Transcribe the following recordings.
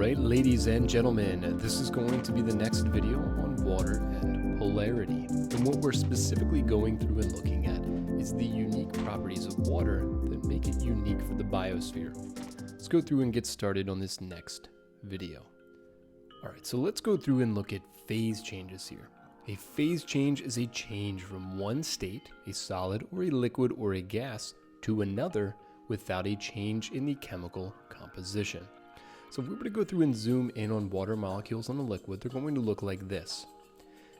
Alright, ladies and gentlemen, this is going to be the next video on water and polarity. And what we're specifically going through and looking at is the unique properties of water that make it unique for the biosphere. Let's go through and get started on this next video. Alright, so let's go through and look at phase changes here. A phase change is a change from one state, a solid or a liquid or a gas, to another without a change in the chemical composition. So if we were to go through and zoom in on water molecules on a liquid, they're going to look like this.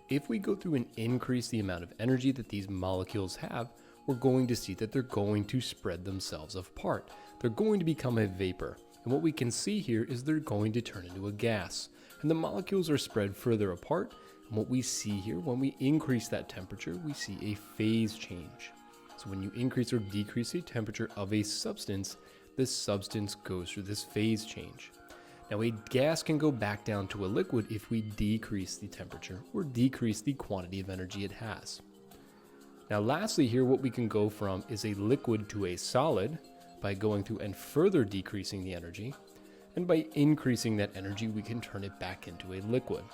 If we go through and increase the amount of energy that these molecules have, we're going to see that they're going to spread themselves apart. They're going to become a vapor. And what we can see here is they're going to turn into a gas. And the molecules are spread further apart. And what we see here, when we increase that temperature, we see a phase change. So when you increase or decrease the temperature of a substance, this substance goes through this phase change. Now a gas can go back down to a liquid if we decrease the temperature or decrease the quantity of energy it has. Now lastly here, what we can go from is a liquid to a solid by going through and further decreasing the energy. And by increasing that energy, we can turn it back into a liquid.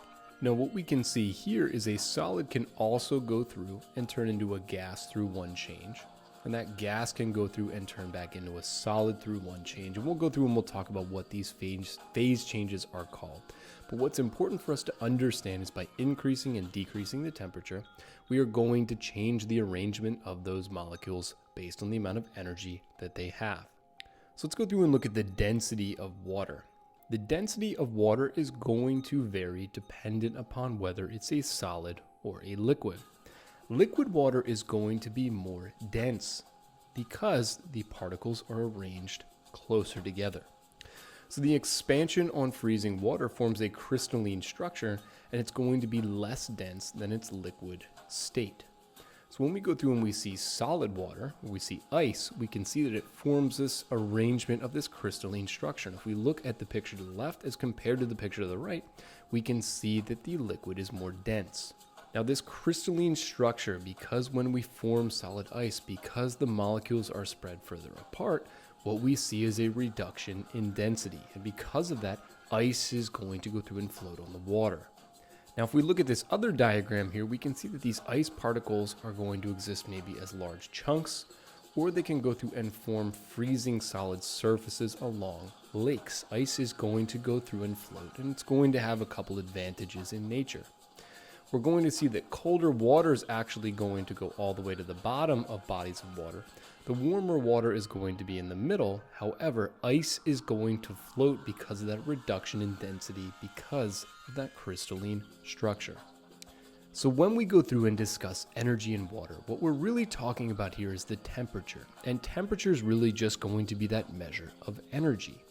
Now what we can see here is a solid can also go through and turn into a gas through one change. And that gas can go through and turn back into a solid through one change. And we'll go through and we'll talk about what these phase changes are called. But what's important for us to understand is by increasing and decreasing the temperature, we are going to change the arrangement of those molecules based on the amount of energy that they have. So let's go through and look at the density of water. The density of water is going to vary dependent upon whether it's a solid or a liquid. Liquid water is going to be more dense because the particles are arranged closer together. So the expansion on freezing water forms a crystalline structure, and it's going to be less dense than its liquid state. So when we go through and we see solid water, or we see ice, we can see that it forms this arrangement of this crystalline structure. And if we look at the picture to the left as compared to the picture to the right, we can see that the liquid is more dense. Now this crystalline structure, because when we form solid ice, because the molecules are spread further apart, what we see is a reduction in density. And because of that, ice is going to go through and float on the water. Now if we look at this other diagram here, we can see that these ice particles are going to exist maybe as large chunks, or they can go through and form freezing solid surfaces along lakes. Ice is going to go through and float, and it's going to have a couple advantages in nature. We're going to see that colder water is actually going to go all the way to the bottom of bodies of water. The warmer water is going to be in the middle. However, ice is going to float because of that reduction in density because of that crystalline structure. So when we go through and discuss energy in water, what we're really talking about here is the temperature. And temperature is really just going to be that measure of energy.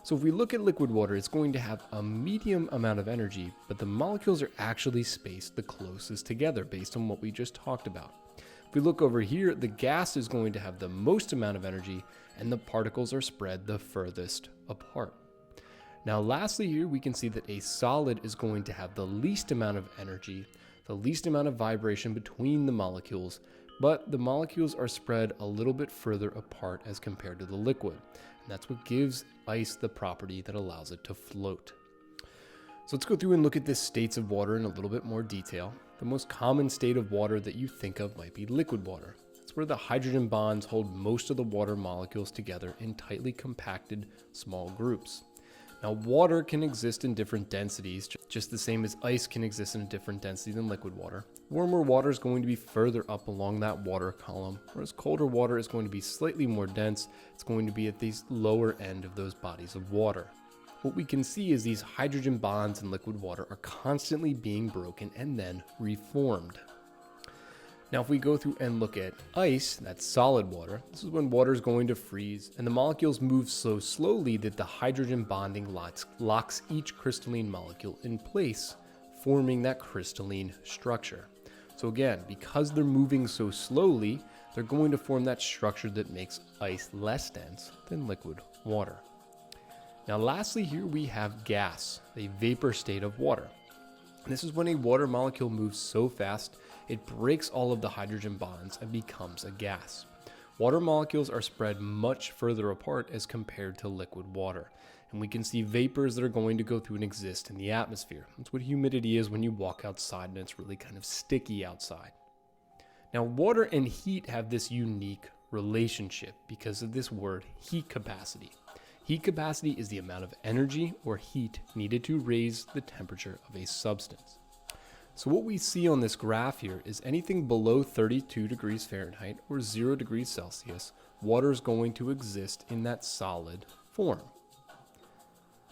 So if we look at liquid water, it's going to have a medium amount of energy, but the molecules are actually spaced the closest together based on what we just talked about. If we look over here, the gas is going to have the most amount of energy, and the particles are spread the furthest apart. Now lastly here, we can see that a solid is going to have the least amount of energy, the least amount of vibration between the molecules, but the molecules are spread a little bit further apart as compared to the liquid. And that's what gives ice the property that allows it to float. So let's go through and look at the states of water in a little bit more detail. The most common state of water that you think of might be liquid water. It's where the hydrogen bonds hold most of the water molecules together in tightly compacted small groups. Now water can exist in different densities, just the same as ice can exist in a different density than liquid water. Warmer water is going to be further up along that water column, whereas colder water is going to be slightly more dense. It's going to be at the lower end of those bodies of water. What we can see is these hydrogen bonds in liquid water are constantly being broken and then reformed. Now if we go through and look at ice, that's solid water, this is when water is going to freeze and the molecules move so slowly that the hydrogen bonding locks each crystalline molecule in place, forming that crystalline structure. So again, because they're moving so slowly, they're going to form that structure that makes ice less dense than liquid water. Now lastly here we have gas, a vapor state of water. This is when a water molecule moves so fast, it breaks all of the hydrogen bonds and becomes a gas. Water molecules are spread much further apart as compared to liquid water, and we can see vapors that are going to go through and exist in the atmosphere. That's what humidity is when you walk outside and it's really kind of sticky outside. Now, water and heat have this unique relationship because of this word heat capacity. Heat capacity is the amount of energy or heat needed to raise the temperature of a substance. So what we see on this graph here is anything below 32 degrees Fahrenheit or 0 degrees Celsius, water is going to exist in that solid form.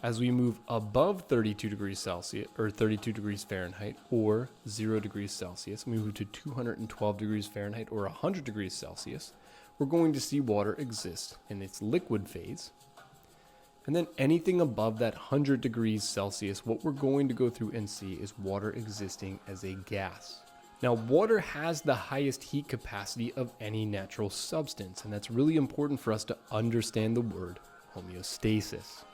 As we move above 32 degrees Celsius or 32 degrees Fahrenheit or 0 degrees Celsius, we move to 212 degrees Fahrenheit or 100 degrees Celsius, we're going to see water exist in its liquid phase. And then anything above that 100 degrees Celsius, what we're going to go through and see is water existing as a gas. Now, water has the highest heat capacity of any natural substance, and that's really important for us to understand the word homeostasis.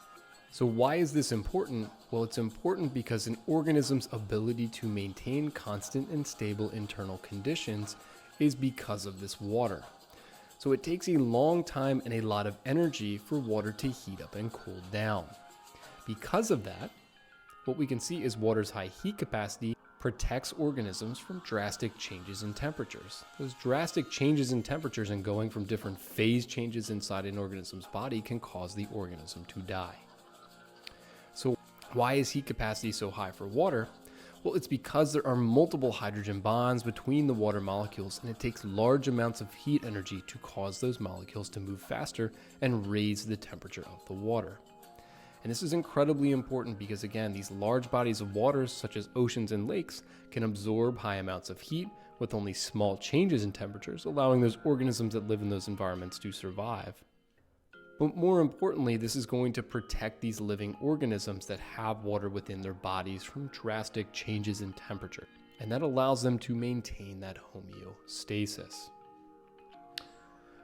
So why is this important? Well, it's important because an organism's ability to maintain constant and stable internal conditions is because of this water. So it takes a long time and a lot of energy for water to heat up and cool down. Because of that, what we can see is water's high heat capacity protects organisms from drastic changes in temperatures. Those drastic changes in temperatures and going from different phase changes inside an organism's body can cause the organism to die. So why is heat capacity so high for water? Well, it's because there are multiple hydrogen bonds between the water molecules, and it takes large amounts of heat energy to cause those molecules to move faster and raise the temperature of the water. And this is incredibly important because, again, these large bodies of water, such as oceans and lakes, can absorb high amounts of heat with only small changes in temperatures, allowing those organisms that live in those environments to survive. But more importantly, this is going to protect these living organisms that have water within their bodies from drastic changes in temperature. And that allows them to maintain that homeostasis.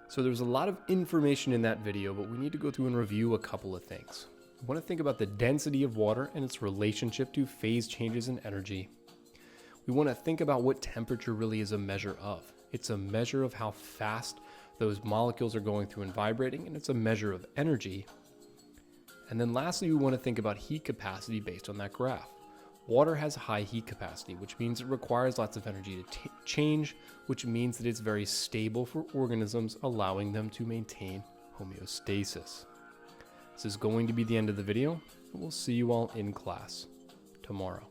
So there's a lot of information in that video, but we need to go through and review a couple of things. We want to think about the density of water and its relationship to phase changes in energy. We want to think about what temperature really is a measure of. It's a measure of how fast those molecules are going through and vibrating, and it's a measure of energy. And then lastly, we want to think about heat capacity based on that graph. Water has high heat capacity, which means it requires lots of energy to change, which means that it's very stable for organisms, allowing them to maintain homeostasis. This is going to be the end of the video, and we'll see you all in class tomorrow.